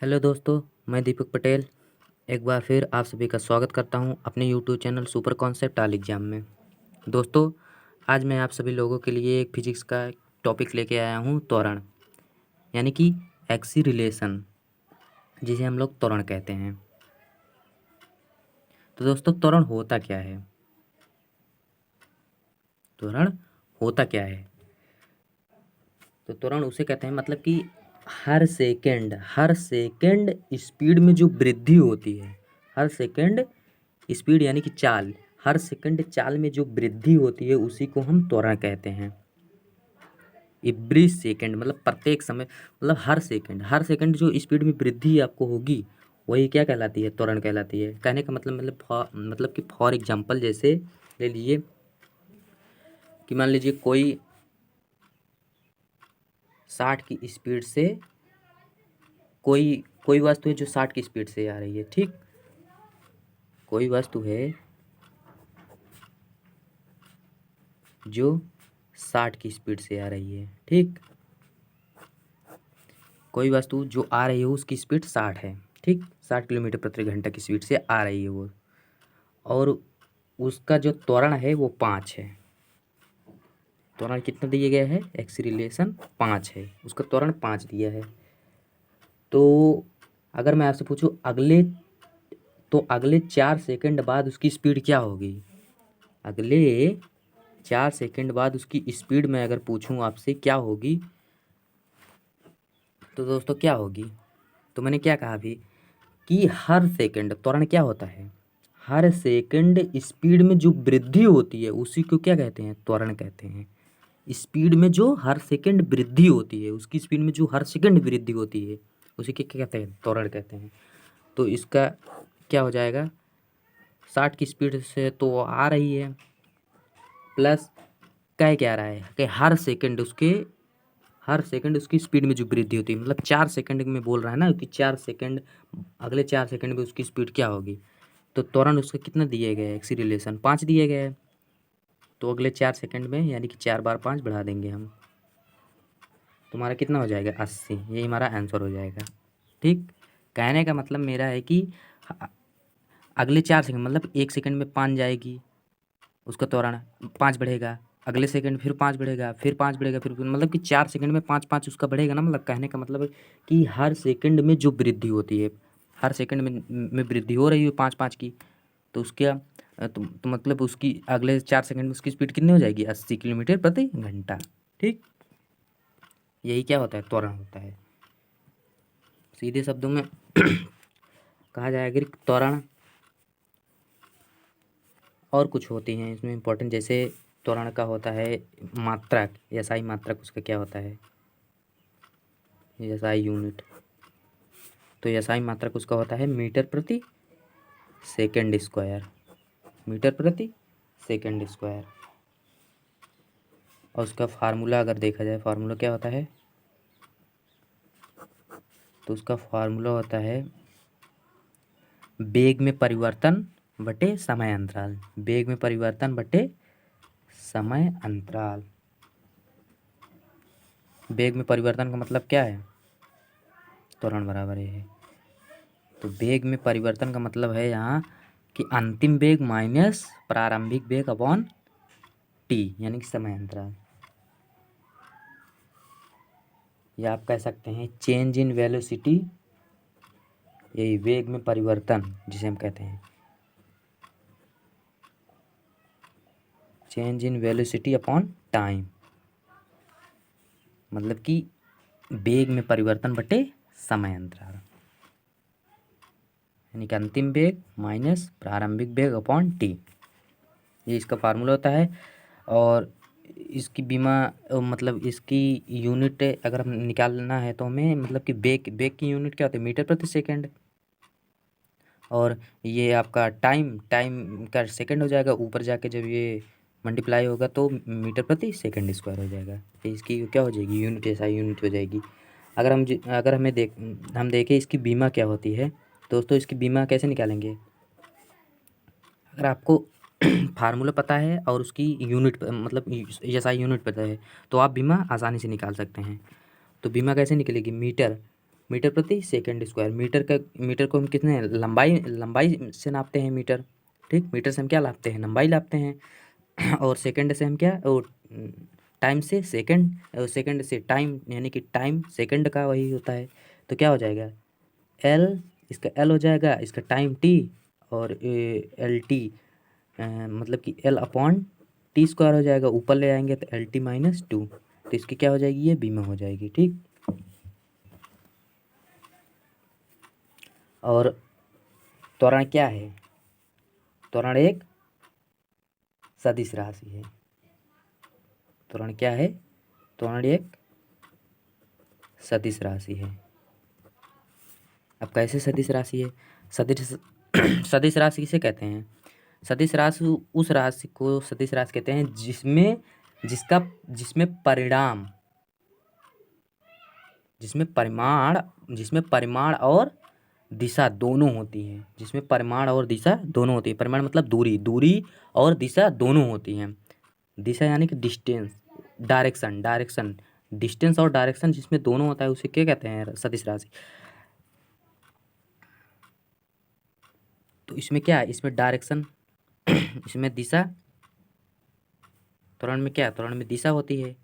Hello दोस्तों, मैं दीपक पटेल एक बार फिर आप सभी का स्वागत करता हूं अपने YouTube channel super concept all exam में। दोस्तों, आज मैं आप सभी लोगों के लिए एक फिजिक्स का टॉपिक लेके आया हूं, त्वरण यानी कि एक्सीलरेशन, जिसे हम लोग त्वरण कहते हैं। तो दोस्तों, त्वरण होता क्या है? त्वरण होता क्या है? तो त्वरण उसे कहते हैं, मतलब कि हर सेकंड स्पीड में जो वृद्धि होती है, हर सेकंड स्पीड यानी कि चाल, हर सेकंड चाल में जो वृद्धि होती है उसी को हम त्वरण कहते हैं। एवरी सेकंड मतलब प्रत्येक समय, मतलब हर सेकंड जो स्पीड में वृद्धि आपको होगी वही क्या कहलाती है? त्वरण कहलाती है। कहने का मतलब कि फॉर एग्जांपल जैसे ले लीजिए कि मान लीजिए कोई 60 की स्पीड से कोई कोई वस्तु है जो 60 की स्पीड से आ रही है, ठीक। कोई वस्तु है जो 60 की स्पीड से आ रही है, ठीक। कोई वस्तु जो आ रही है उसकी स्पीड 60 है, ठीक। 60 किलोमीटर प्रति घंटा की स्पीड से आ रही है वो, और उसका जो त्वरण है वो 5 है। त्वरण कितना दिया गया है? एक्सीलरेशन 5 है, उसका त्वरण 5 दिया है। तो अगर मैं आपसे पूछूं अगले 4 सेकंड बाद उसकी स्पीड क्या होगी? अगले 4 सेकंड बाद उसकी स्पीड मैं अगर पूछूं आपसे क्या होगी, तो दोस्तों क्या होगी? तो मैंने क्या कहा अभी कि हर सेकंड त्वरण क्या होता है? हर सेकंड स्पीड में जो वृद्धि होती है उसी को क्या कहते हैं? त्वरण कहते हैं। स्पीड में जो हर सेकंड वृद्धि होती है, उसकी स्पीड में जो हर सेकंड वृद्धि होती है उसी के क्या कहते हैं? त्वरण कहते हैं। तो इसका क्या हो जाएगा? 60 की स्पीड से तो वो आ रही है, प्लस कह क्या रहा है कि हर सेकंड उसकी स्पीड में जो वृद्धि होती है, मतलब 4 सेकंड में बोल रहा है ना कि 4 सेकंड, अगले 4 सेकंड में उसकी स्पीड क्या होगी। तो त्वरण उसका कितना दिए गए है? एक्सीलरेशन 5 दिए गए है। तो अगले 4 सेकंड में यानी कि 4 बार 5 बढ़ा देंगे हम, तुम्हारा कितना हो जाएगा? 80। यही हमारा आंसर हो जाएगा, ठीक। कहने का मतलब मेरा है कि अगले 4 सेकंड मतलब 1 सेकंड में 5 जाएगी, उसका त्वरण 5 बढ़ेगा। अगले सेकंड फिर 5 बढ़ेगा, फिर 5 बढ़ेगा, फिर मतलब कि 4 सेकंड में 5-5 उसका बढ़ेगा ना। मतलब कहने का मतलब है कि हर सेकंड में जो वृद्धि होती है, हर सेकंड में वृद्धि हो रही है 5-5 की, तो उसका तो मतलब उसकी अगले 4 सेकंड में उसकी स्पीड कितनी हो जाएगी? 80 किलोमीटर प्रति घंटा, ठीक। यही क्या होता है? त्वरण होता है। सीधे शब्दों में कहा जाएगा कि त्वरण और कुछ होती हैं इसमें इम्पोर्टेंट, जैसे त्वरण का होता है मात्रक, एसआई मात्रक उसका क्या होता है? SI unit. तो एसआई मात्रक उसका होता है मीटर प्रति सेकंड स्क्वायर, मीटर प्रति सेकंड स्क्वायर। और उसका फार्मूला अगर देखा जाए, फार्मूला क्या होता है? तो उसका फार्मूला होता है वेग में परिवर्तन बटे समय अंतराल, वेग में परिवर्तन बटे समय अंतराल। वेग में परिवर्तन का मतलब क्या है? त्वरण बराबर है। तो वेग में परिवर्तन का मतलब है यहाँ कि अंतिम वेग माइनस प्रारंभिक वेग अपॉन टी, यानी कि समय अंतराल। या आप कह सकते हैं चेंज इन वेलोसिटी, यही वेग में परिवर्तन जिसे हम कहते हैं, change in velocity upon time, मतलब कि वेग में परिवर्तन बटे समय अंतराल, यानी कि अंतिम वेग माइनस प्रारंभिक वेग अपॉन टी, ये इसका फार्मूला होता है। और इसकी मतलब इसकी यूनिट अगर हम निकालना है तो हमें मतलब कि वेग की यूनिट क्या होती है? मीटर प्रति सेकंड। और ये आपका टाइम टाइम का सेकंड हो जाएगा, ऊपर जाके जब ये मल्टीप्लाई होगा तो मीटर प्रति सेकंड स्क्वायर हो जाएगा। तो इसकी क्या हो जाएगी? यूनिट एसआई यूनिट हो जाएगी। अगर हम देखें इसकी बीमा क्या होती है दोस्तों, इसकी बीमा कैसे निकालेंगे? अगर आपको फार्मूला पता है और उसकी यूनिट मतलब एसआई यूनिट पता है तो आप बीमा आसानी से निकाल सकते हैं। तो बीमा कैसे निकलेगी? मीटर मीटर प्रति सेकंड स्क्वायर। मीटर को हम कितने लंबाई से नापते हैं मीटर, ठीक। मीटर से हम क्या नापते हैं, लंबाई नापते हैं। और सेकंड से हम क्या, और टाइम से सेकंड, सेकंड से टाइम, यानी कि टाइम सेकंड का वही होता है। तो क्या हो जाएगा, एल, इसका एल हो जाएगा, इसका टाइम टी, और एल टी मतलब कि एल अपॉन टी स्क्वायर हो जाएगा। ऊपर ले आएंगे तो एल टी माइनस टू, तो इसकी क्या हो जाएगी, ये बी में हो जाएगी, ठीक। और त्वरण क्या है, त्वरण एक सदिश राशि है। त्वरण क्या है, त्वरण एक सदिश राशि है। अब कैसे सदिश राशि है, सदिश सदिश राशि किसे कहते हैं, सदिश राशि उस राशि को सदिश राशि कहते हैं जिसमें जिसमें परिमाण, जिसमें परिमाण और दिशा दोनों होती हैं, जिसमें परिमाण और दिशा दोनों होती है। परिमाण मतलब दूरी और दिशा दोनों होती हैं। दिशा यानी कि डिस्टेंस, डायरेक्शन डिस्टेंस और डायरेक्शन जिसमें दोनों होता है उसे क्या कहते हैं, सदिश राशि। तो इसमें क्या है, इसमें डायरेक्शन इसमें दिशा, त्वरण में क्या, त्वरण में दिशा होती है,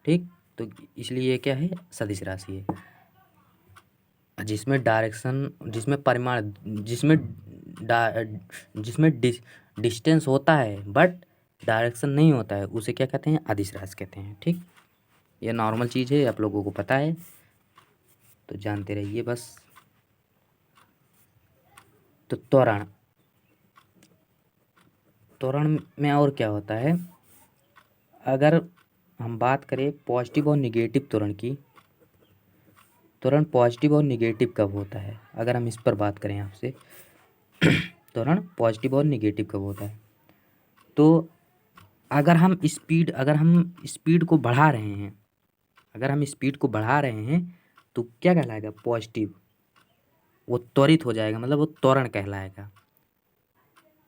ठीक। तो इसलिए ये क्या है, सदिश राशि है। जिसमें डायरेक्शन, जिसमें परिमाण, जिसमें डिस्टेंस होता है बट डायरेक्शन नहीं होता है, उसे क्या कहते हैं, अदिश राशि कहते हैं, ठीक। ये नॉर्मल चीज़ है, आप लोगों को पता है, तो जानते रहिए बस। तो त्वरण में और क्या होता है, अगर हम बात करें पॉजिटिव और निगेटिव त्वरण की, त्वरण पॉजिटिव और निगेटिव कब होता है, अगर हम इस पर बात करें आपसे, त्वरण पॉजिटिव और निगेटिव कब होता है। तो अगर हम स्पीड को बढ़ा रहे हैं, अगर हम स्पीड को बढ़ा रहे हैं तो क्या कहलाएगा, पॉजिटिव, वो त्वरित हो जाएगा, मतलब वो त्वरण कहलाएगा,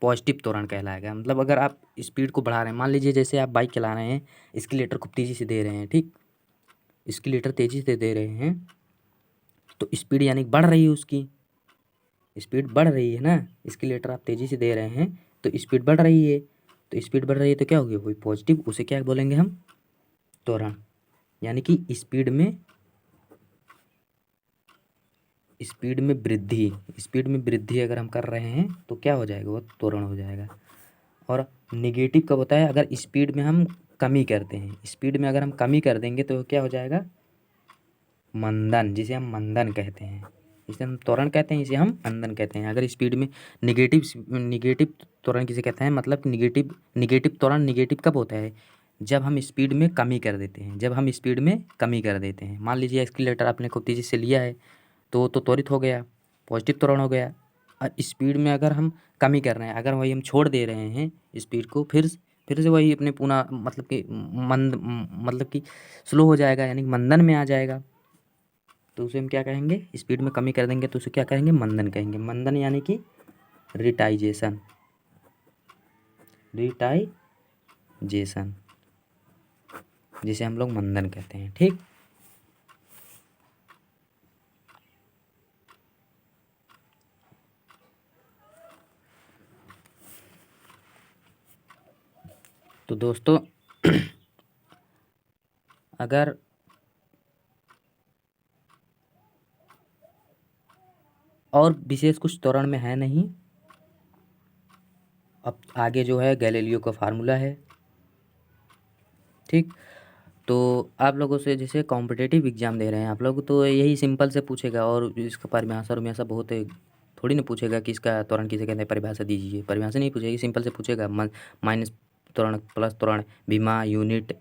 पॉजिटिव त्वरण कहलाएगा। मतलब अगर आप स्पीड को बढ़ा रहे हैं, मान लीजिए जैसे आप बाइक चला रहे हैं, एक्सीलेटर खूब तेज़ी से दे रहे हैं, ठीक, एक्सीलेटर तेज़ी से दे रहे हैं, तो स्पीड यानी बढ़ रही है, उसकी स्पीड बढ़ रही है ना, एक्सीलेटर आप तेज़ी से दे रहे हैं तो स्पीड बढ़ रही है, तो स्पीड बढ़ रही है तो क्या होगी, वही पॉजिटिव, उसे क्या बोलेंगे हम, त्वरण। यानी कि स्पीड में वृद्धि अगर हम कर रहे हैं तो क्या हो जाएगा, वो त्वरण हो जाएगा। और निगेटिव कब होता है, अगर स्पीड में हम कमी करते हैं, स्पीड में अगर हम कमी कर देंगे तो क्या हो जाएगा, मंदन, जिसे हम मंदन कहते हैं, इसे हम त्वरण कहते हैं, इसे हम मंदन कहते हैं। अगर स्पीड में निगेटिव त्वरण किसे कहते हैं, मतलब निगेटिव त्वरण निगेटिव कब होता है, जब हम स्पीड में कमी कर देते हैं, मान लीजिए एक्सीलरेटर आपने खूब तेज़ी से लिया है तो त्वरित हो गया, पॉजिटिव त्वरण हो गया। और स्पीड में अगर हम कमी कर रहे हैं, अगर वही हम छोड़ दे रहे हैं स्पीड को, फिर से वही अपने पुनः मतलब कि स्लो हो जाएगा, यानी मंदन में आ जाएगा, तो उसे हम क्या कहेंगे, स्पीड में कमी कर देंगे तो उसे क्या कहेंगे, मंदन कहेंगे। मंदन यानी कि रिटाइजेशन, जिसे हम लोग मंदन कहते हैं, ठीक। तो दोस्तों अगर और विशेष कुछ त्वरण में है नहीं, अब आगे जो है गैलीलियो का फार्मूला है, ठीक। तो आप लोगों से जैसे कॉम्पिटिटिव एग्जाम दे रहे हैं आप लोग, तो यही सिंपल से पूछेगा, और इसका परिभाषा उर्भाषा बहुत है, थोड़ी ना पूछेगा कि इसका त्वरण किसे कहते हैं, परिभाषा दीजिए, परिभाषा नहीं पूछेगी, सिंपल से पूछेगा माइनस त्वरण, प्लस त्वरण, विमा, यूनिट,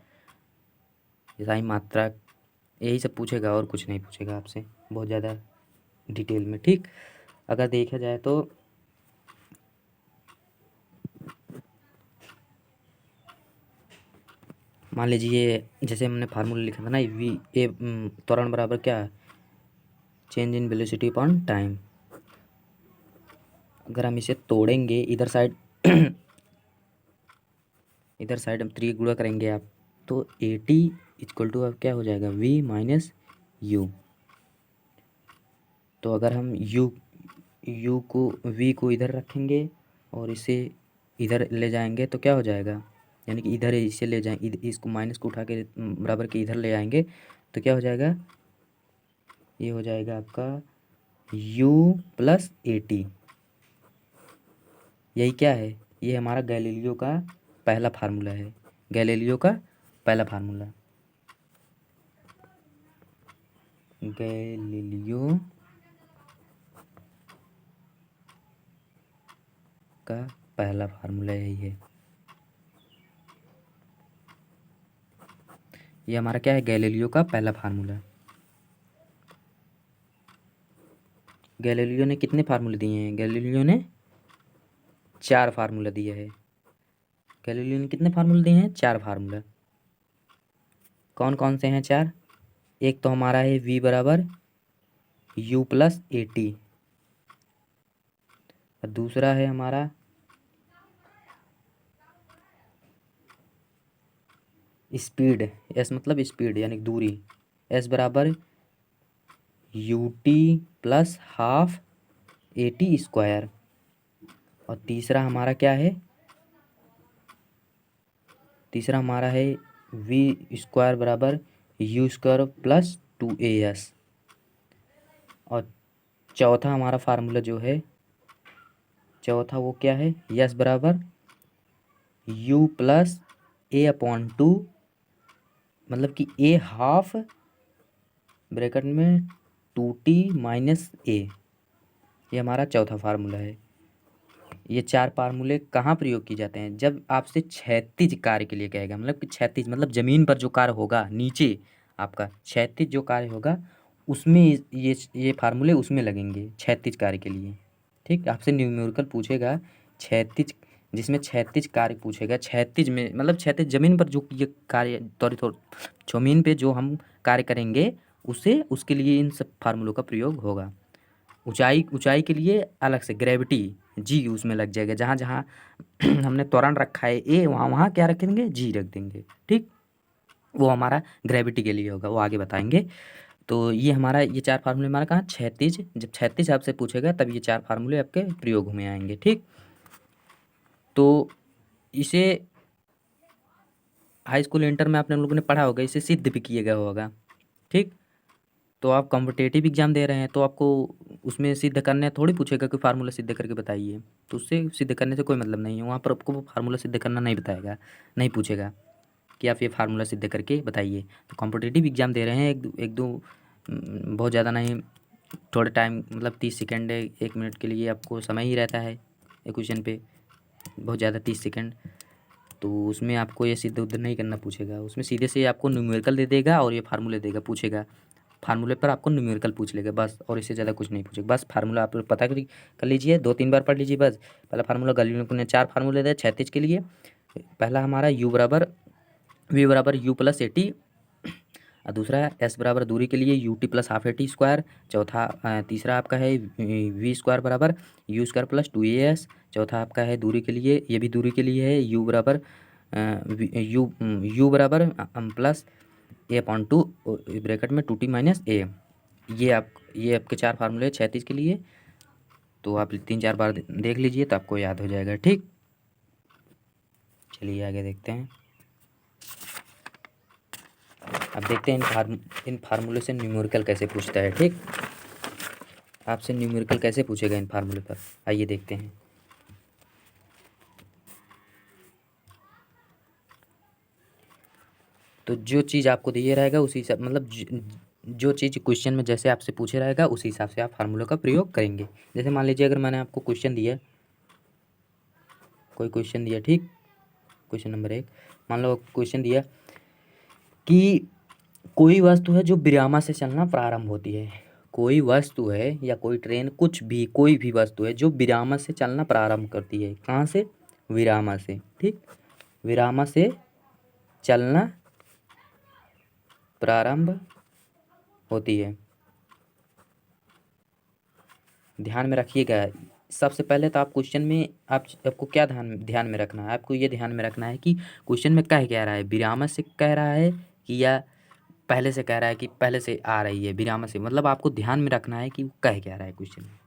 इकाई, मात्रा, यही सब पूछेगा, और कुछ नहीं पूछेगा आपसे बहुत ज़्यादा डिटेल में, ठीक। अगर देखा जाए तो मान लीजिए जैसे हमने फार्मूला लिखा था ना, वी ए त्वरण बराबर क्या है, change in velocity upon time. अगर हम इसे तोड़ेंगे इधर साइड इधर साइड हम 3 गुणा करेंगे आप, तो 80 इक्वल टू अब क्या हो जाएगा, v माइनस u। तो अगर हम u को v को इधर रखेंगे और इसे इधर ले जाएंगे तो क्या हो जाएगा, यानी कि इधर इसे ले जाएं, इसको माइनस को उठा के बराबर के इधर ले आएंगे तो क्या हो जाएगा, ये हो जाएगा आपका u प्लस AT। यही क्या है, ये हमारा गैलीलियो का पहला फार्मूला है, गैलीलियो का पहला फार्मूला, गैलीलियो का पहला फार्मूला यही है। ये हमारा क्या है, गैलीलियो का पहला फार्मूला। गैलीलियो ने कितने फार्मूले दिए हैं, गैलीलियो ने 4 फार्मूला दिए हैं। गैलीलियो ने कितने फार्मूले दिए हैं, 4 फार्मूला। कौन कौन से हैं 4, एक तो हमारा है v बराबर u प्लस AT, और दूसरा है हमारा स्पीड, s मतलब स्पीड यानी दूरी, s बराबर ut plus half AT square, और तीसरा हमारा क्या है, तीसरा हमारा है v स्क्वायर बराबर u स्क्वायर प्लस 2as, और चौथा हमारा फार्मूला जो है, चौथा वो क्या है, यस बराबर u प्लस a/2, मतलब कि a हाफ ब्रैकेट में 2t माइनस a, ये हमारा चौथा फार्मूला है। ये 4 फार्मूले कहाँ प्रयोग किए जाते हैं, जब आपसे क्षैतिज कार्य के लिए कहेगा, मतलब कि क्षैतिज मतलब ज़मीन पर जो कार्य होगा, नीचे आपका क्षैतिज जो कार्य होगा उसमें ये फार्मूले उसमें लगेंगे क्षैतिज कार्य के लिए। ठीक, आपसे न्यूमेरिकल पूछेगा क्षैतिज, जिसमें क्षैतिज कार्य पूछेगा, क्षैतिज में मतलब क्षैतिज ज़मीन पर जो ये कार्य ज़मीन पे जो हम कार्य करेंगे उसे, उसके लिए इन सब फार्मूलों का प्रयोग होगा। ऊंचाई के लिए अलग से ग्रेविटी जी उसमें लग जाएगा, जहाँ जहाँ हमने त्वरण रखा है ए, वहाँ वहाँ क्या रखेंगे, जी रख देंगे। ठीक, वो हमारा ग्रेविटी के लिए होगा, वो आगे बताएंगे। तो ये हमारा ये 4 फार्मूले हमारा कहाँ, क्षैतिज, जब क्षैतिज आपसे पूछेगा तब ये 4 फार्मूले आपके प्रयोग में आएंगे। ठीक, तो इसे हाई स्कूल इंटर में आपने लोगों ने पढ़ा होगा, इसे सिद्ध भी किया गया होगा। ठीक, तो आप कॉम्पिटेटिव एग्जाम दे रहे हैं तो आपको उसमें सिद्ध करने थोड़ी पूछेगा कि फार्मूला सिद्ध करके बताइए, तो उससे सिद्ध करने से कोई मतलब नहीं है, वहाँ पर आपको वो फार्मूला सिद्ध करना नहीं बताएगा, नहीं पूछेगा कि आप ये फार्मूला सिद्ध करके बताइए। तो कॉम्पिटेटिव एग्जाम दे रहे हैं, एक दो बहुत ज़्यादा नहीं, थोड़े टाइम मतलब 30 सेकेंड 1 मिनट के लिए आपको समय ही रहता है एक क्वेश्चन पे, बहुत ज़्यादा 30 सेकेंड, तो उसमें आपको ये सिद्ध उद्ध नहीं करना पूछेगा, उसमें सीधे से आपको न्यूमेरिकल दे देगा और ये फार्मूले देगा, पूछेगा फार्मूले पर आपको न्यूमेरिकल पूछ लेगा बस, और इससे ज़्यादा कुछ नहीं पूछेगा। बस फार्मूला आप पता कर लीजिए, 2-3 बार पढ़ लीजिए बस। पहला फार्मूला गैलीलियो ने 4 फार्मूले दिए क्षैतिज के लिए, पहला हमारा v बराबर u प्लस AT, और दूसरा s बराबर दूरी के लिए ut plus half AT square, चौथा तीसरा आपका है v स्क्वायर बराबर u स्क्वायर प्लस 2as, चौथा आपका है दूरी के लिए, ये भी दूरी के लिए है, u बराबर प्लस a/2 ब्रैकेट में 2t माइनस a। ये आपके 4 फार्मूले 36 के लिए, तो आप 3-4 बार देख लीजिए तो आपको याद हो जाएगा। ठीक, चलिए आगे देखते हैं। अब देखते हैं इन फार्मूले से न्यूमेरिकल कैसे पूछता है। ठीक, आपसे न्यूमेरिकल कैसे पूछेगा इन फार्मूले पर, आइए देखते हैं। तो जो चीज़ आपको दिए रहेगा उसी हिसाब, मतलब जो चीज़ क्वेश्चन में जैसे आपसे पूछे रहेगा उसी हिसाब से आप फार्मूला का प्रयोग करेंगे। जैसे मान लीजिए अगर मैंने आपको क्वेश्चन दिया, कोई क्वेश्चन दिया, ठीक, क्वेश्चन नंबर 1, मान लो क्वेश्चन दिया कि कोई वस्तु है जो विरामा से चलना प्रारंभ होती है, कोई वस्तु है या कोई ट्रेन, कुछ भी कोई भी वस्तु है जो विरामा से चलना प्रारंभ करती है, कहाँ से, विरामा से। ठीक, विरामा से चलना प्रारंभ होती है। ध्यान में रखिएगा, सबसे पहले तो आप क्वेश्चन में आपको क्या ध्यान में रखना है, आपको ये ध्यान में रखना है कि क्वेश्चन में कह क्या रहा है, विराम से कह रहा है कि या पहले से कह रहा है कि पहले से आ रही है विराम से, मतलब आपको ध्यान में रखना है कि वो कह क्या रहा है क्वेश्चन में।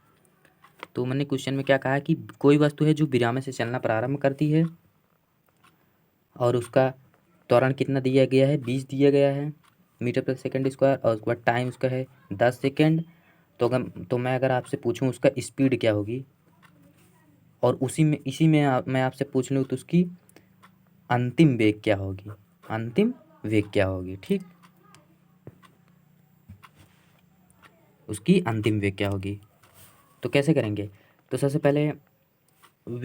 तो मैंने क्वेश्चन में क्या कहा कि कोई वस्तु है जो विराम से चलना प्रारंभ करती है और उसका त्वरण कितना दिया गया है, 20 दिया गया है मीटर प्रति सेकंड स्क्वायर, और उसके बाद टाइम उसका है 10 सेकंड। तो मैं अगर आपसे पूछूं उसका स्पीड क्या होगी, और इसी में मैं आपसे पूछ लूँ तो उसकी अंतिम वेग क्या होगी, अंतिम वेग क्या होगी, ठीक, उसकी अंतिम वेग क्या होगी। तो कैसे करेंगे, तो सबसे पहले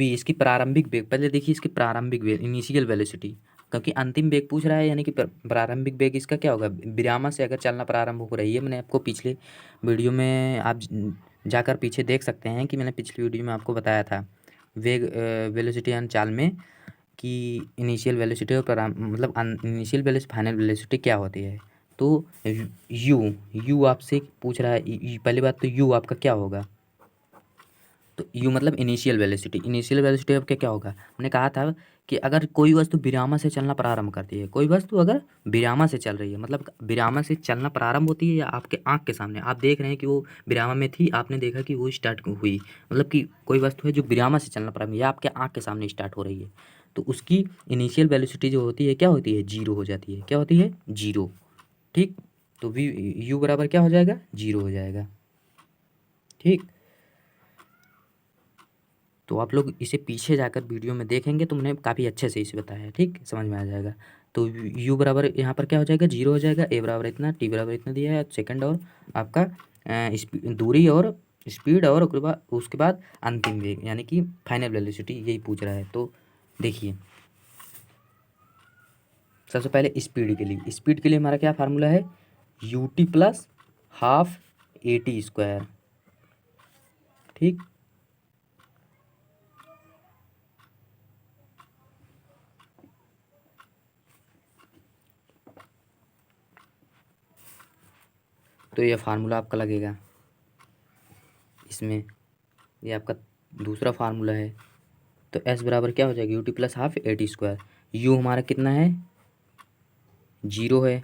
इसकी प्रारंभिक वेग पहले देखिए, इसकी प्रारंभिक वेग इनिशियल वेलोसिटी, क्योंकि अंतिम वेग पूछ रहा है, यानी कि प्रारंभिक वेग इसका क्या होगा, विराम से अगर चलना प्रारंभ हो रही है। मैंने आपको पिछले वीडियो में आप जाकर पीछे देख सकते हैं कि मैंने पिछली वीडियो में आपको बताया था वेग वेलोसिटी एंड चाल में कि इनिशियल वेलोसिटी और मतलब इनिशियल वेलोसिटी फाइनल वेलोसिटी क्या होती है। तो यू आपसे पूछ रहा है, पहली बात तो यू आपका क्या होगा, तो यू मतलब इनिशियल वेलोसिटी। इनिशियल वेलोसिटी अब क्या क्या होगा, हमने कहा था कि अगर कोई वस्तु विराम से चलना प्रारंभ करती है, कोई वस्तु अगर विराम से चल रही है, मतलब विराम से चलना प्रारंभ होती है या आपके आँख के सामने आप देख रहे हैं कि वो विराम में थी, आपने देखा कि वो स्टार्ट हुई, मतलब कि कोई वस्तु है जो विराम से चलना प्रारंभ या आपके आँख के सामने स्टार्ट हो रही है, तो उसकी इनिशियल वेलोसिटी जो होती है क्या होती है, जीरो हो जाती है। क्या होती है, जीरो, ठीक। तो वी यू बराबर क्या हो जाएगा, जीरो हो जाएगा, ठीक। तो आप लोग इसे पीछे जाकर वीडियो में देखेंगे तो मैंने काफ़ी अच्छे से इसे बताया है, ठीक, समझ में आ जाएगा। तो यू बराबर यहाँ पर क्या हो जाएगा, जीरो हो जाएगा, ए बराबर इतना, टी बराबर इतना दिया है सेकंड, और आपका दूरी और स्पीड, और उसके बाद अंतिम वेग यानी कि फाइनल वेलोसिटी, यही पूछ रहा है। तो देखिए सबसे पहले स्पीड के लिए हमारा क्या फार्मूला है, U T plus half A T square, ठीक। तो ये फार्मूला आपका लगेगा इसमें, ये आपका दूसरा फार्मूला है। तो एस बराबर क्या हो जाएगा, U T plus half A T square. You हमारा कितना है, जीरो है,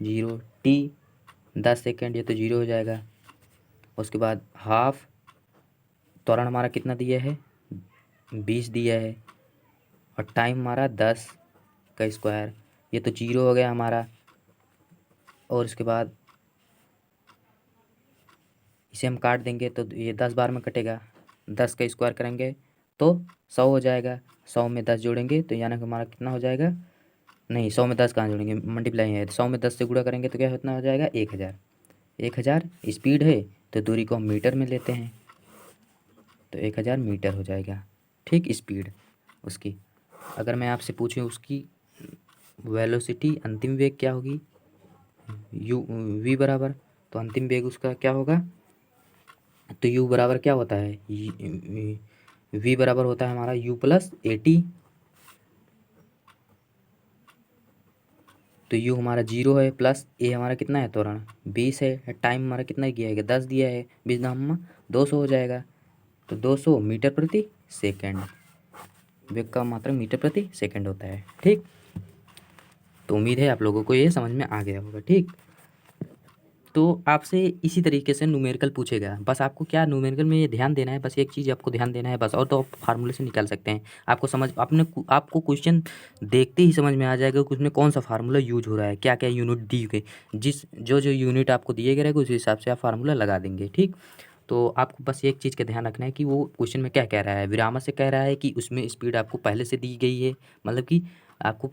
जीरो, टी 10 सेकेंड, ये तो जीरो हो जाएगा। उसके बाद हाफ त्वरण हमारा कितना दिया है, 20 दिया है, और टाइम हमारा 10 का स्क्वायर, ये तो जीरो हो गया हमारा। और उसके बाद इसे हम काट देंगे तो ये 10 बार में कटेगा, 10 का स्क्वायर करेंगे तो 100 हो जाएगा, 100 में 10 जोड़ेंगे तो यानी कि हमारा कितना हो जाएगा, नहीं 100 में 10 कहाँ जोड़ेंगे, मल्टीप्लाई है, 100 में 10 से गुणा करेंगे तो क्या कितना हो जाएगा, 1000। 1000 स्पीड है तो दूरी को हम मीटर में लेते हैं, तो 1000 मीटर हो जाएगा, ठीक, स्पीड उसकी। अगर मैं आपसे पूछूँ उसकी वेलोसिटी अंतिम वेग क्या होगी, यू वी बराबर, तो अंतिम वेग उसका क्या होगा, तो यू बराबर क्या होता है, वी बराबर होता है हमारा यू प्लस ए टी। तो यू हमारा जीरो है, प्लस ए हमारा कितना है, त्वरण 20 है, टाइम हमारा कितना दिया है, 10 दिया है, 20 दाम 200 हो जाएगा। तो 200 मीटर प्रति सेकंड, वेग का मात्रा मीटर प्रति सेकंड होता है, ठीक। तो उम्मीद है आप लोगों को ये समझ में आ गया होगा, ठीक। तो आपसे इसी तरीके से न्यूमेरिकल पूछेगा, बस आपको क्या न्यूमेरिकल में ये ध्यान देना है, बस एक चीज़ आपको ध्यान देना है बस, और तो आप फार्मूले से निकाल सकते हैं। आपको क्वेश्चन देखते ही समझ में आ जाएगा कि उसमें कौन सा फार्मूला यूज हो रहा है, क्या क्या यूनिट दी गई, जो यूनिट आपको दिए गए रहेगा उस हिसाब से आप फार्मूला लगा देंगे, ठीक। तो आपको बस एक चीज़ का ध्यान रखना है कि वो क्वेश्चन में क्या कह रहा है, विराम से कह रहा है कि उसमें स्पीड आपको पहले से दी गई है, मतलब कि आपको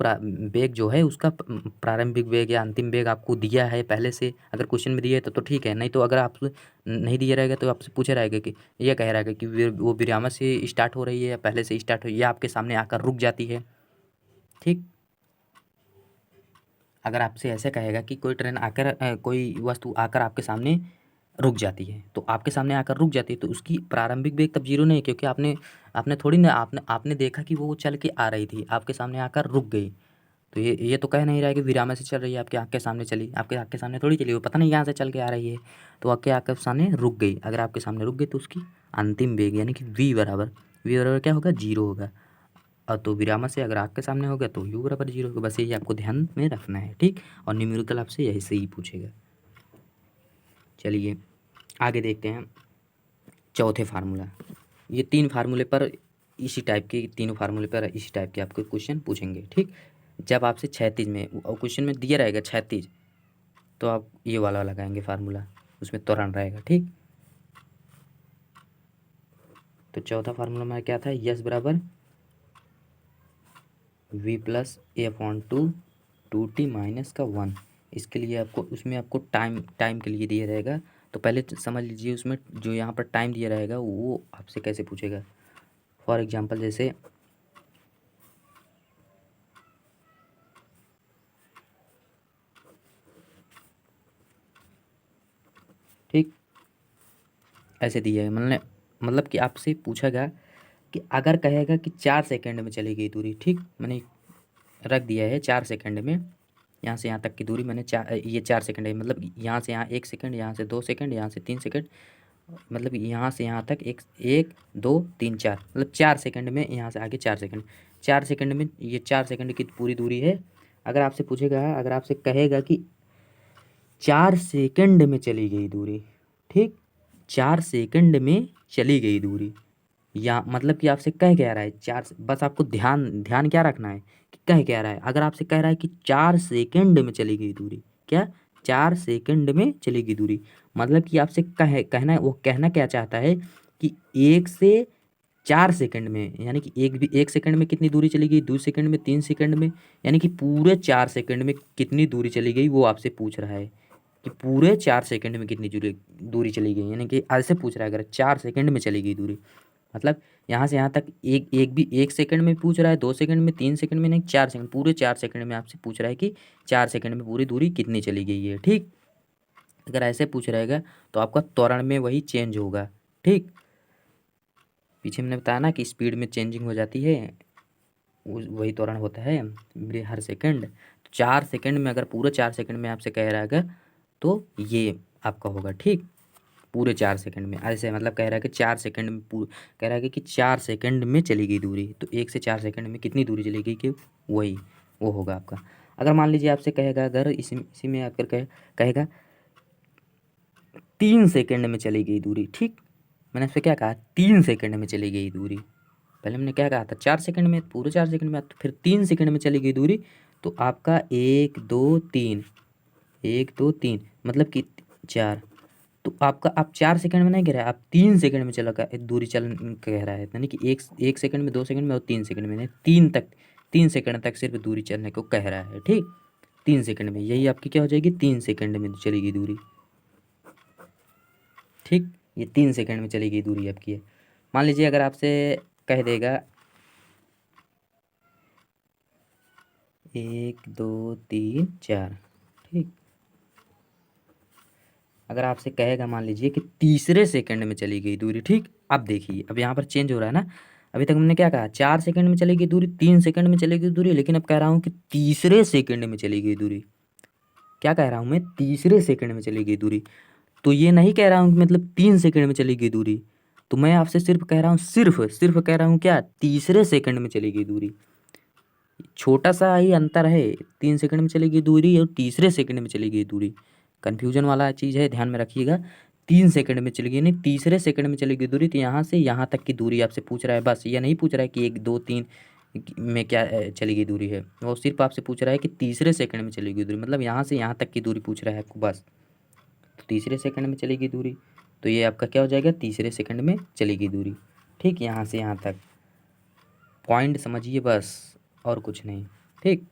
वेग जो है उसका प्रारंभिक वेग या अंतिम वेग आपको दिया है पहले से, अगर क्वेश्चन में दिया है तो ठीक है, नहीं तो अगर आप नहीं दिया रहेगा तो आपसे पूछा रहेगा कि ये कह रहेगा कि वो विराम से स्टार्ट हो रही है या पहले से स्टार्ट हो, या आपके सामने आकर रुक जाती है, ठीक। अगर आपसे ऐसे कहेगा कि कोई ट्रेन आकर कोई वस्तु आकर आपके सामने रुक जाती है, तो आपके सामने आकर रुक जाती है तो उसकी प्रारंभिक वेग तब जीरो नहीं है, क्योंकि आपने आपने थोड़ी ना आपने आपने देखा कि वो चल के आ रही थी, आपके सामने आकर रुक गई। तो ये तो कह नहीं रहा है कि विराम से चल रही है, आपके आँख के सामने चली, आपके आँख के सामने थोड़ी चली, वो पता नहीं कहाँ से चल के आ रही है, तो आपके आँख के सामने रुक गई। अगर आपके सामने रुक गई तो उसकी अंतिम वेग यानी कि वी बराबर क्या होगा, जीरो होगा। तो विराम से अगर आपके सामने हो गया तो u बराबर 0 होगा। बस यही आपको ध्यान में रखना है, ठीक। और न्यूमेरिकल आपसे यही से ही पूछेगा। चलिए आगे देखते हैं चौथे फार्मूला। ये 3 फार्मूले पर इसी टाइप के, तीनों फार्मूले पर इसी टाइप के आपको क्वेश्चन पूछेंगे, ठीक। जब आपसे क्षैतिज में और क्वेश्चन में दिया रहेगा क्षैतिज, तो आप ये वाला लगाएंगे फार्मूला, उसमें त्वरण रहेगा, ठीक। तो चौथा फार्मूला में क्या था, यस बराबर v प्लस ए अपॉन टू टी माइनस का 1। इसके लिए आपको उसमें आपको टाइम के लिए दिया रहेगा। तो पहले समझ लीजिए उसमें जो यहाँ पर टाइम दिया रहेगा वो आपसे कैसे पूछेगा। फॉर एग्जांपल जैसे ठीक ऐसे दिया है, मतलब कि आपसे पूछेगा कि अगर कहेगा कि 4 सेकंड में चली गई दूरी, ठीक। मैंने रख दिया है 4 सेकंड में, यहाँ से यहाँ तक की दूरी मैंने ये 4 सेकंड है, मतलब यहाँ से यहाँ 1 सेकंड, यहाँ से 2 सेकंड, यहाँ से 3 सेकंड, मतलब यहाँ से यहाँ तक 1 2 3 4, मतलब 4 सेकंड में, यहाँ से आगे 4 सेकंड, 4 सेकंड में ये 4 सेकंड की पूरी दूरी है। अगर आपसे पूछेगा, अगर आपसे कहेगा कि 4 सेकंड में चली गई दूरी, ठीक, 4 सेकंड में चली गई दूरी, या मतलब कि आपसे कह क्या रहा है बस आपको ध्यान ध्यान क्या रखना है कि कह क्या रहा है। अगर आपसे कह रहा है कि 4 सेकंड में चली गई दूरी, क्या 4 सेकंड में चली गई दूरी, मतलब कि आपसे कहना वो कहना क्या चाहता है कि 1 से 4 सेकंड में, यानी कि 1 सेकंड में कितनी दूरी चली गई, 2 सेकंड में, 3 सेकंड में, यानी कि पूरे 4 सेकंड में कितनी दूरी चली गई वो आपसे पूछ रहा है कि पूरे 4 सेकंड में कितनी दूरी चली गई, यानी कि ऐसे पूछ रहा है अगर 4 सेकंड में चली गई दूरी, मतलब यहाँ से यहाँ तक एक सेकंड में पूछ रहा है, 2 सेकंड में, 3 सेकंड में नहीं, 4 सेकंड, पूरे 4 सेकंड में आपसे पूछ रहा है कि 4 सेकंड में पूरी दूरी कितनी चली गई है, ठीक। अगर ऐसे पूछ रहेगा तो आपका त्वरण में वही चेंज होगा, ठीक। पीछे मैंने बताया ना कि स्पीड में चेंजिंग हो जाती है, वही त्वरण होता है हर सेकंड। 4 सेकंड में, अगर पूरे 4 सेकंड में आपसे कह रहा है तो ये आपका होगा, ठीक। पूरे 4 सेकंड में ऐसे, मतलब कह रहा है कि 4 सेकंड में कह रहा है कि 4 सेकंड में चली गई दूरी, तो 1 से 4 सेकंड में कितनी दूरी चली गई, कि वही वो होगा आपका। अगर मान लीजिए आपसे कहेगा, अगर इसी में आकर कहेगा 3 सेकंड में चली गई दूरी, ठीक। मैंने आपसे क्या कहा, 3 सेकंड में चली गई दूरी। पहले मैंने क्या कहा था, 4 सेकंड में, पूरे 4 सेकंड में, तो फिर 3 सेकंड में चली गई दूरी, तो आपका 1 2 3, 1 2 3 मतलब कि 4, तो आपका आप 4 सेकंड में नहीं कह रहा है, आप 3 सेकंड में चला दूरी चल कह रहा है, यानी कि एक सेकंड में, 2 सेकंड में और 3 सेकंड में, 3 सेकंड तक सिर्फ दूरी चलने को कह रहा है, ठीक। 3 सेकंड में, यही आपकी क्या हो जाएगी, 3 सेकंड में चलेगी दूरी, ठीक। ये 3 सेकंड में चली गई दूरी आपकी है। मान लीजिए अगर आपसे कह देगा 1 2 3 4, ठीक। अगर आपसे कहेगा मान लीजिए कि तीसरे सेकंड में चली गई दूरी, ठीक। अब देखिए, अब यहाँ पर चेंज हो रहा है ना। अभी तक हमने क्या कहा, 4 सेकंड में चली गई दूरी, 3 सेकंड में चली गई दूरी, लेकिन अब कह रहा हूँ कि तीसरे सेकंड में चली गई दूरी। क्या कह रहा हूँ मैं, तीसरे सेकंड में चली गई दूरी। तो ये नहीं कह रहा हूँ कि मतलब 3 सेकंड में चली गई दूरी, तो मैं आपसे सिर्फ कह रहा हूँ, सिर्फ कह रहा हूँ क्या, तीसरे सेकंड में चली गई दूरी। छोटा सा ही अंतर है, 3 सेकंड में चली गई दूरी और तीसरे सेकंड में चली गई दूरी, कन्फ्यूजन वाला चीज़ है, ध्यान में रखिएगा। 3 सेकंड में चली गई, नहीं तीसरे सेकंड में चली गई दूरी, तो यहाँ से यहाँ तक की दूरी आपसे पूछ रहा है, बस ये नहीं पूछ रहा है कि 1 2 3 में क्या चली गई दूरी है, वो सिर्फ आपसे पूछ रहा है कि तीसरे सेकंड में चली गई दूरी, मतलब यहाँ से यहाँ तक की दूरी पूछ रहा है आपको बस। तो तीसरे सेकंड में चली गई दूरी, तो ये आपका क्या हो जाएगा, तीसरे सेकंड में चली गई दूरी, ठीक। यहाँ से यहाँ तक पॉइंट समझिए बस, और कुछ नहीं, ठीक।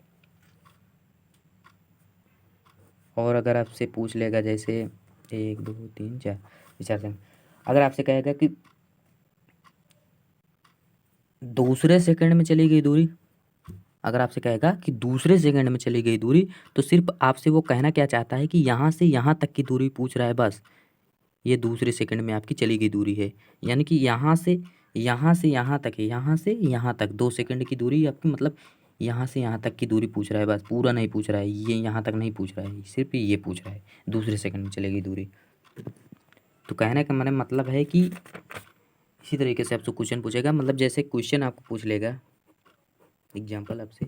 और अगर आपसे पूछ लेगा जैसे 1 2 3 4 4 सेकंड, अगर आपसे कहेगा कि दूसरे सेकंड में चली गई दूरी, अगर आपसे कहेगा कि दूसरे सेकंड में चली गई दूरी, तो सिर्फ आपसे वो कहना क्या चाहता है कि यहाँ से यहाँ तक की दूरी पूछ रहा है बस। ये दूसरे सेकंड में आपकी चली गई दूरी है, यानी कि यहाँ से यहाँ तक है, यहाँ से यहाँ तक 2 सेकंड की दूरी आपकी, मतलब यहाँ से यहाँ तक की दूरी पूछ रहा है बस, पूरा नहीं पूछ रहा है, ये यहाँ तक नहीं पूछ रहा है, सिर्फ ये पूछ रहा है दूसरे सेकंड में चलेगी दूरी। तो कहने का मेरा मतलब है कि इसी तरीके से आपसे क्वेश्चन पूछेगा, मतलब जैसे क्वेश्चन आपको पूछ लेगा एग्जाम्पल आपसे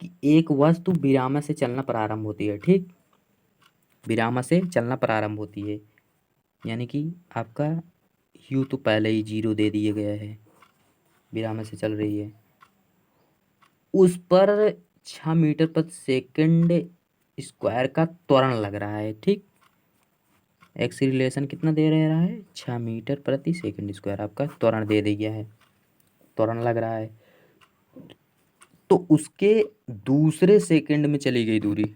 कि एक वस्तु विराम से चलना प्रारंभ होती है, ठीक, विराम से चलना प्रारंभ होती है, यानी कि आपका यू तो पहले ही 0 दे दिया गया है, विराम से चल रही है, उस पर 6 मीटर प्रति सेकंड स्क्वायर का त्वरण लग रहा है, ठीक, एक्सीलरेशन कितना दे रहा है, 6 मीटर प्रति सेकंड स्क्वायर आपका त्वरण दे दिया है, त्वरण लग रहा है। तो उसके दूसरे सेकंड में चली गई दूरी,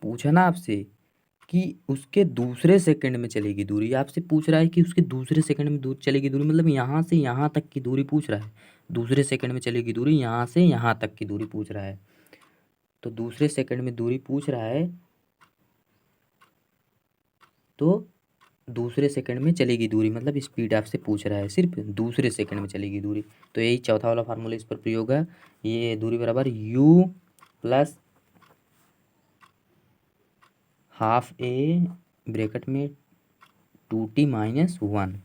पूछा ना आपसे कि उसके दूसरे सेकंड में चलेगी दूरी, आपसे पूछ रहा है कि उसके दूसरे सेकंड में दूर चलेगी दूरी, मतलब यहाँ से यहाँ तक की दूरी पूछ रहा है, दूसरे सेकंड में चलेगी दूरी, यहाँ से यहाँ तक की दूरी पूछ रहा है। तो दूसरे सेकंड में दूरी पूछ रहा है, तो दूसरे सेकंड में चलेगी दूरी मतलब स्पीड आपसे पूछ रहा है, सिर्फ दूसरे सेकंड में चलेगी दूरी। तो यही चौथा वाला फार्मूला इस पर प्रयोग है, ये दूरी बराबर u plus half A bracket में 2t माइनस 1।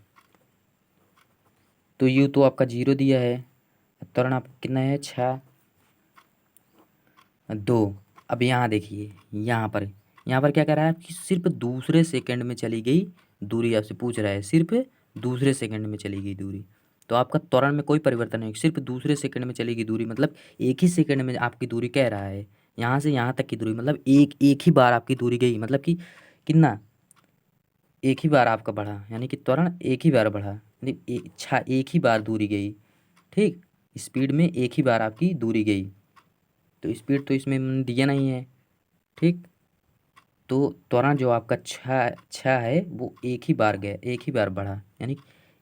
तो u तो आपका 0 दिया है, त्वरण आपका कितना है 6 2। अब यहाँ देखिए, यहाँ पर क्या कर रहा है कि सिर्फ दूसरे सेकंड में चली गई दूरी आपसे पूछ रहा है, सिर्फ दूसरे सेकंड में चली गई दूरी। तो आपका त्वरण में कोई परिवर्तन नहीं, सिर्फ दूसरे सेकंड में चलेगी दूरी, मतलब एक ही सेकंड में आपकी दूरी कह रहा है, यहाँ से यहाँ तक की दूरी, मतलब एक एक ही बार आपकी दूरी गई, मतलब कि कितना, एक ही बार आपका बढ़ा, यानी कि त्वरण एक ही बार बढ़ा, यानी एक ही बार दूरी गई, ठीक, स्पीड में एक ही बार आपकी दूरी गई। तो स्पीड तो इसमें दिया नहीं है, ठीक, तो त्वरण जो आपका छः है वो एक ही बार गया, एक ही बार बढ़ा, यानी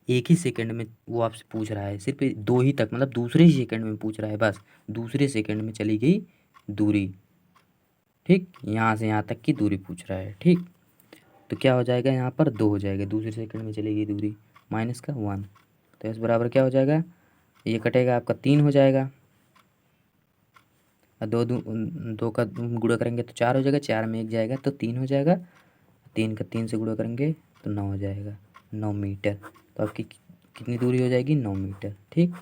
एक ही सेकंड में वो आपसे पूछ रहा है, सिर्फ दो ही तक, मतलब दूसरे ही सेकंड में पूछ रहा है, बस दूसरे सेकंड में चली गई दूरी, ठीक, यहाँ से यहाँ तक की दूरी पूछ रहा है, ठीक। तो क्या हो जाएगा, यहाँ पर 2 हो जाएगा, दूसरे सेकंड में चली गई दूरी माइनस का 1, तो इस बराबर क्या हो जाएगा, ये कटेगा आपका 3 हो जाएगा, और दो का गुणा करेंगे तो 4 हो जाएगा, 4 में 1 जाएगा तो 3 हो जाएगा, 3 का 3 से गुणा करेंगे तो 9 हो जाएगा, 9 मीटर। तो आपकी कितनी दूरी हो जाएगी, 9 मीटर, ठीक,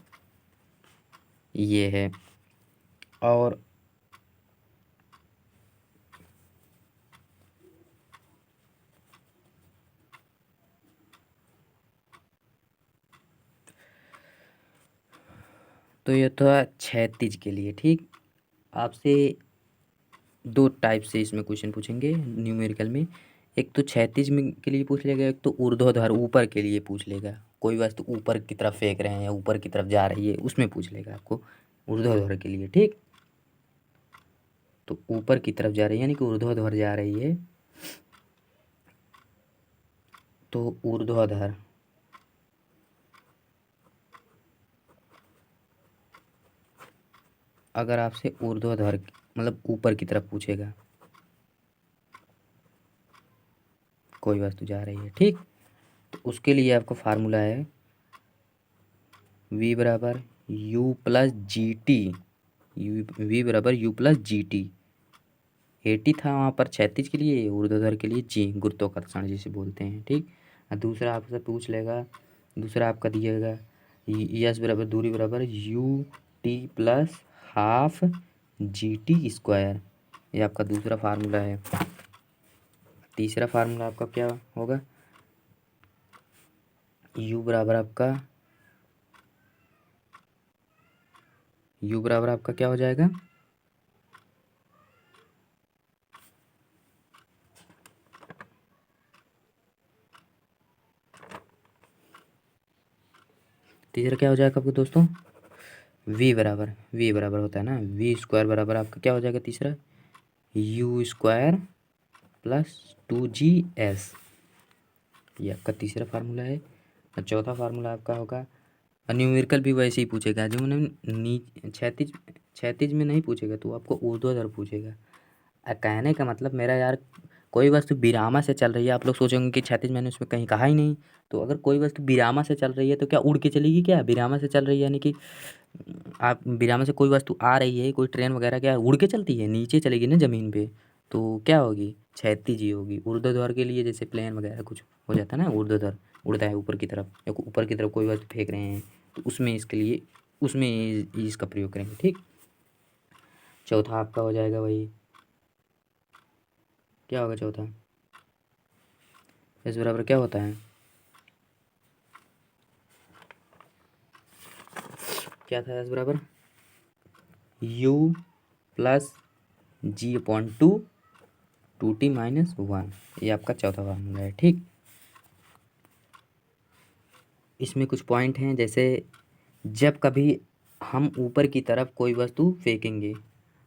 ये है। और तो ये था क्षैतिज के लिए, ठीक। आपसे दो टाइप से इसमें क्वेश्चन पूछेंगे न्यूमेरिकल में, एक तो क्षैतिज में के लिए पूछ लेगा, एक तो ऊर्ध्वाधर ऊपर के लिए पूछ लेगा, कोई वस्तु ऊपर की तरफ फेंक रहे हैं या ऊपर की तरफ जा रही है उसमें पूछ लेगा आपको ऊर्ध्वाधर के लिए, ठीक। तो ऊपर की तरफ जा रही है यानी कि ऊर्ध्वाधर जा रही है, तो ऊर्ध्वाधर अगर आपसे ऊर्ध्वाधर मतलब ऊपर की तरफ पूछेगा, कोई वस्तु जा रही है, ठीक, तो उसके लिए आपका फार्मूला है v बराबर u plus g t, v बराबर u प्लस जी टी, 80 था वहाँ पर क्षैतिज के लिए, ऊर्ध्वाधर के लिए जी, गुरुत्वाकर्षण जिसे बोलते हैं, ठीक। और दूसरा आपसे पूछ लेगा, दूसरा आपका दिएगा यस बराबर दूरी बराबर U T plus half G T square, ये आपका दूसरा फार्मूला है। तीसरा फार्मूला आपका क्या होगा, यू बराबर आपका क्या हो जाएगा, तीसरा क्या हो जाएगा आपको दोस्तों, वी बराबर होता है ना, वी स्क्वायर बराबर आपका क्या हो जाएगा तीसरा, यू स्क्वायर प्लस 2GS, ये आपका तीसरा फार्मूला है। और चौथा फार्मूला आपका होगा, न्यूमेरिकल भी वैसे ही पूछेगा, जो उन्होंने क्षैतिज क्षैतिज में नहीं पूछेगा तो आपको ऊर्ध्वाधर पूछेगा। कहने का मतलब मेरा यार, कोई वस्तु विरामा से चल रही है, आप लोग सोचेंगे कि क्षैतिज मैंने उसमें कहीं कहा ही नहीं, तो अगर कोई वस्तु विरामा से चल रही है तो क्या उड़ के चलेगी, क्या विरामा से चल रही है यानी कि आप विरामा से कोई वस्तु आ रही है, कोई ट्रेन वगैरह क्या उड़ के चलती है, नीचे चलेगी ना ज़मीन पे, तो क्या होगी, क्षैतिज ही होगी। ऊर्ध्वाधर के लिए जैसे प्लेन वगैरह कुछ हो जाता है ना, ऊर्ध्वाधर उड़ता है ऊपर की तरफ, या ऊपर की तरफ कोई वस्तु फेंक रहे हैं तो उसमें इसके लिए उसमें इसका प्रयोग करेंगे। ठीक, चौथा आपका हो जाएगा वही, क्या होगा चौथा, इस बराबर क्या होता है, क्या था इस बराबर u plus G upon two T minus one, ये आपका चौथा फार्मूला है। ठीक, इसमें कुछ पॉइंट हैं, जैसे जब कभी हम ऊपर की तरफ कोई वस्तु फेंकेंगे,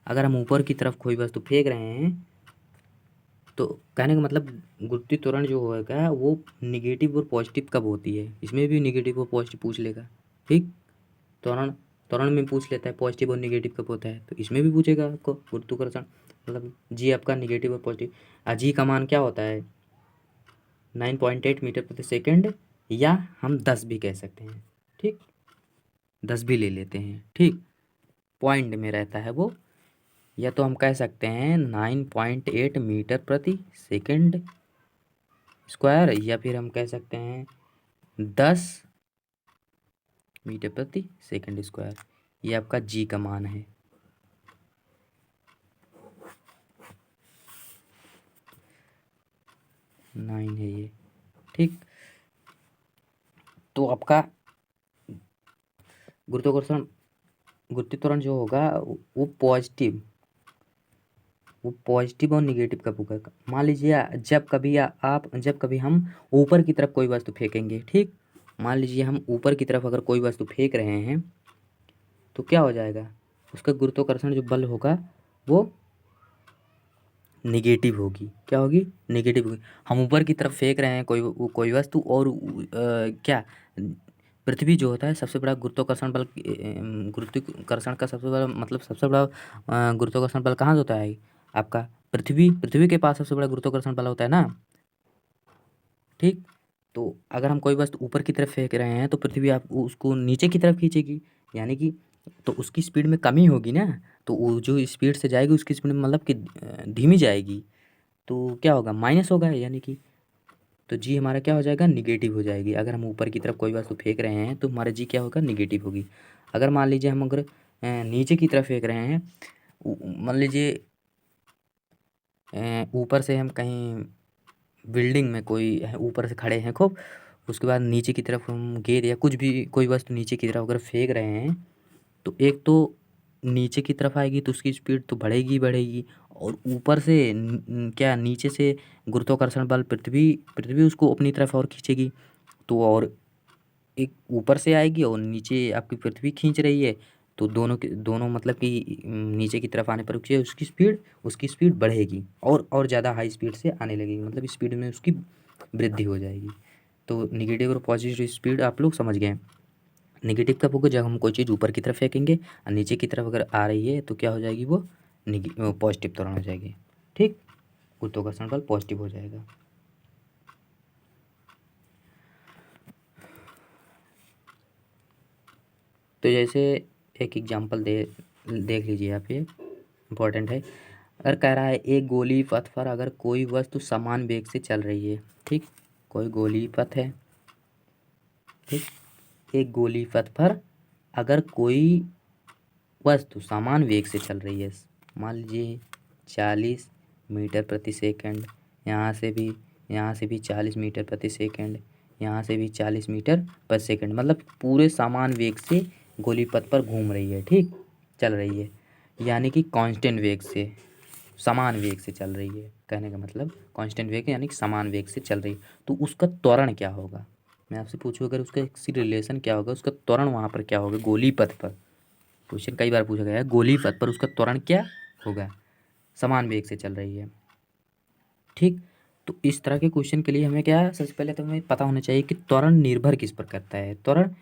अगर हम ऊपर की तरफ कोई वस्तु फेंक रहे हैं तो कहने का मतलब गुरुत्वीय त्वरण जो होगा वो निगेटिव और पॉजिटिव कब होती है, इसमें भी निगेटिव और पॉजिटिव पूछ लेगा। ठीक, त्वरण त्वरण में पूछ लेता है पॉजिटिव और निगेटिव कब होता है, तो इसमें भी पूछेगा आपको गुरुत्वाकर्षण, मतलब जी आपका निगेटिव और पॉजिटिव। जी का मान क्या होता है 9.8 मीटर प्रति सेकंड, या हम 10 भी कह सकते हैं। ठीक, 10 भी ले लेते हैं। ठीक, पॉइंट में रहता है वो, या तो हम कह सकते हैं 9.8 मीटर प्रति सेकंड स्क्वायर, या फिर हम कह सकते हैं 10 मीटर प्रति सेकंड स्क्वायर। ये आपका जी का मान है। नाइन है ये। ठीक, तो आपका गुरुत्वाकर्षण गुरुत्वीय त्वरण जो होगा वो पॉजिटिव और निगेटिव कब होगा, मान लीजिए जब कभी हम ऊपर की तरफ कोई वस्तु फेंकेंगे। ठीक, मान लीजिए हम ऊपर की तरफ अगर कोई वस्तु फेंक रहे हैं तो क्या हो जाएगा, उसका गुरुत्वाकर्षण जो बल होगा वो निगेटिव होगी। क्या होगी, निगेटिव होगी। हम ऊपर की तरफ फेंक रहे हैं कोई वस्तु, और क्या पृथ्वी जो होता है सबसे बड़ा गुरुत्वाकर्षण बल, गुरुत्वाकर्षण का सबसे बड़ा मतलब सबसे बड़ा गुरुत्वाकर्षण बल कहाँ से होता है आपका, पृथ्वी के पास सबसे बड़ा गुरुत्वाकर्षण बल होता है ना। ठीक, तो अगर हम कोई वस्तु ऊपर की तरफ फेंक रहे हैं तो पृथ्वी आप उसको नीचे की तरफ खींचेगी, यानी कि तो उसकी स्पीड में कमी होगी ना, तो वो जो स्पीड से जाएगी उसकी स्पीड में मतलब कि धीमी जाएगी, तो क्या होगा, माइनस होगा, यानी कि तो जी हमारा क्या हो जाएगा, निगेटिव हो जाएगी। अगर हम ऊपर की तरफ कोई वस्तु फेंक रहे हैं तो हमारा जी क्या होगा, निगेटिव होगी। अगर मान लीजिए हम अगर नीचे की तरफ फेंक रहे हैं, मान लीजिए ऊपर से हम कहीं बिल्डिंग में कोई ऊपर से खड़े हैं खूब, उसके बाद नीचे की तरफ हम गेंद या कुछ भी कोई वस्तु नीचे की तरफ अगर फेंक रहे हैं तो एक तो नीचे की तरफ आएगी तो उसकी स्पीड तो बढ़ेगी ही बढ़ेगी, और ऊपर से क्या नीचे से गुरुत्वाकर्षण बल पृथ्वी पृथ्वी उसको अपनी तरफ और खींचेगी, तो और एक ऊपर से आएगी और नीचे आपकी पृथ्वी खींच रही है, तो दोनों मतलब कि नीचे की तरफ आने पर उसकी स्पीड बढ़ेगी और ज़्यादा हाई स्पीड से आने लगेगी, मतलब स्पीड में उसकी वृद्धि हो जाएगी। तो निगेटिव और पॉजिटिव स्पीड आप लोग समझ गए। नेगेटिव कब होगा, जब हम कोई चीज़ ऊपर की तरफ फेंकेंगे और नीचे की तरफ अगर आ रही है तो क्या हो जाएगी, वो पॉजिटिव त्वरण हो जाएगी। ठीक, गुरुत्वाकर्षण बल पॉजिटिव हो जाएगा। तो जैसे एक एग्जांपल देख लीजिए आप, ये इम्पोर्टेंट है। अगर कह रहा है एक गोली पथ पर अगर कोई वस्तु समान वेग से चल रही है। ठीक, कोई गोली पथ है। ठीक, एक गोली पथ पर अगर कोई वस्तु समान वेग से चल रही है, मान लीजिए 40 मीटर प्रति सेकंड, यहाँ से भी 40 मीटर प्रति सेकंड, यहाँ से भी 40 मीटर प्रति सेकंड, मतलब पूरे समान वेग से गोली पथ पर घूम रही है। ठीक, चल रही है, यानी कि कांस्टेंट वेग से, समान वेग से चल रही है। कहने का मतलब कांस्टेंट वेग यानी कि समान वेग से चल रही है, तो उसका त्वरण क्या होगा, मैं आपसे पूछूँ अगर उसका किसी रिलेशन क्या होगा, उसका त्वरण वहाँ पर क्या होगा, गोली पथ पर। क्वेश्चन कई बार पूछा गया है, गोली पथ पर उसका त्वरण क्या होगा, समान वेग से चल रही है। ठीक, तो इस तरह के क्वेश्चन के लिए हमें क्या, सबसे पहले तो हमें पता होना चाहिए कि त्वरण निर्भर किस पर करता है। त्वरण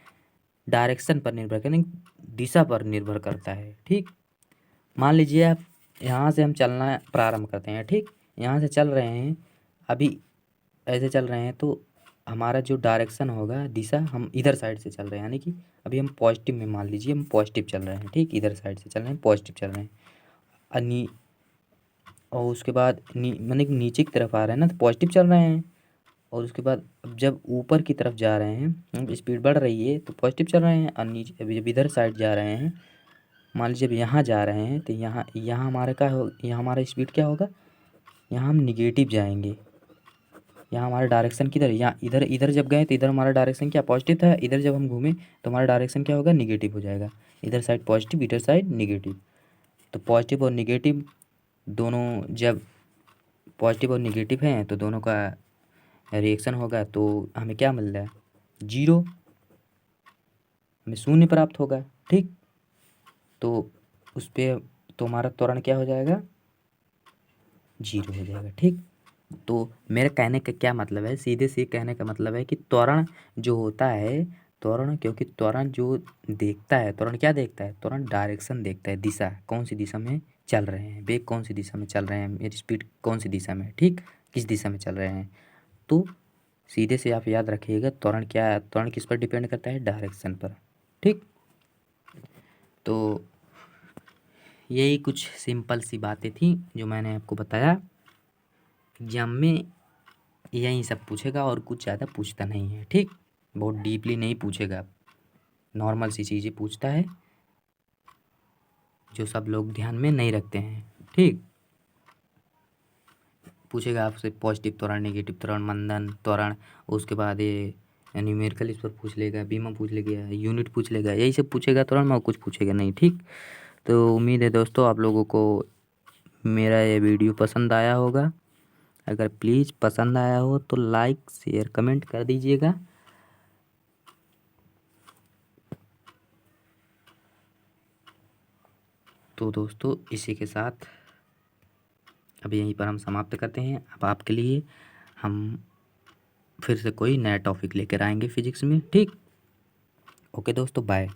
डायरेक्शन पर निर्भर यानी दिशा पर निर्भर करता है। ठीक, मान लीजिए आप यहाँ से हम चलना प्रारंभ करते हैं। ठीक, यहाँ से चल रहे हैं, अभी ऐसे चल रहे हैं तो हमारा जो डायरेक्शन होगा, दिशा, हम इधर साइड से चल रहे हैं, यानी कि अभी हम पॉजिटिव में, मान लीजिए हम पॉजिटिव चल रहे हैं। ठीक, इधर साइड से चल रहे हैं, पॉजिटिव चल रहे हैं, और उसके बाद माने नीचे की तरफ आ रहे हैं ना, तो पॉजिटिव चल रहे हैं, और उसके बाद अब जब ऊपर की तरफ जा रहे हैं, स्पीड बढ़ रही है तो पॉजिटिव चल रहे हैं, और नीचे अभी जब इधर साइड जा रहे हैं, मान लीजिए जब यहाँ जा रहे हैं तो यहाँ यहाँ हमारा क्या हो, यहाँ हमारा स्पीड क्या होगा, यहाँ हम निगेटिव जाएंगे। यहाँ हमारा डायरेक्शन किधर, यहाँ इधर इधर जब गए तो इधर हमारा डायरेक्शन क्या पॉजिटिव था, इधर जब हम घूमें तो हमारा डायरेक्शन क्या होगा, निगेटिव हो जाएगा। इधर साइड पॉजिटिव, इधर साइड निगेटिव। तो पॉजिटिव और निगेटिव दोनों जब पॉजिटिव और निगेटिव हैं तो दोनों का रिएक्शन होगा, तो हमें क्या मिल रहा है, जीरो, हमें शून्य प्राप्त होगा। ठीक, तो उस पर तो हमारा त्वरण क्या हो जाएगा, जीरो हो जाएगा। ठीक, तो मेरे कहने का क्या मतलब है, सीधे से कहने का मतलब है कि त्वरण जो होता है, त्वरण, क्योंकि त्वरण जो देखता है, त्वरण क्या देखता है, त्वरण डायरेक्शन देखता है, दिशा, कौन सी दिशा में चल रहे हैं, वेग कौन सी दिशा में चल रहे हैं, मेरी स्पीड कौन सी दिशा में है, ठीक, किस दिशा में चल रहे हैं। तो सीधे से आप याद रखिएगा, त्वरण क्या है, त्वरण किस पर डिपेंड करता है, डायरेक्शन पर। ठीक, तो यही कुछ सिंपल सी बातें थी जो मैंने आपको बताया। एग्जाम में यही सब पूछेगा और कुछ ज़्यादा पूछता नहीं है। ठीक, बहुत डीपली नहीं पूछेगा, नॉर्मल सी चीज़ें पूछता है जो सब लोग ध्यान में नहीं रखते हैं। ठीक, पूछेगा आपसे पॉजिटिव त्वरण, नेगेटिव त्वरण, मंदन त्वरण, उसके बाद ये न्यूमेरिकल इस पर पूछ लेगा, बीमा पूछ लेगा, यूनिट पूछ लेगा, यही सब पूछेगा त्वरण में, और कुछ पूछेगा नहीं। ठीक, तो उम्मीद है दोस्तों आप लोगों को मेरा ये वीडियो पसंद आया होगा। अगर प्लीज़ पसंद आया हो तो लाइक शेयर कमेंट कर दीजिएगा। तो दोस्तों इसी के साथ अब यहीं पर हम समाप्त करते हैं। अब आपके लिए हम फिर से कोई नया टॉपिक लेकर आएंगे फिजिक्स में। ठीक, ओके दोस्तों, बाय।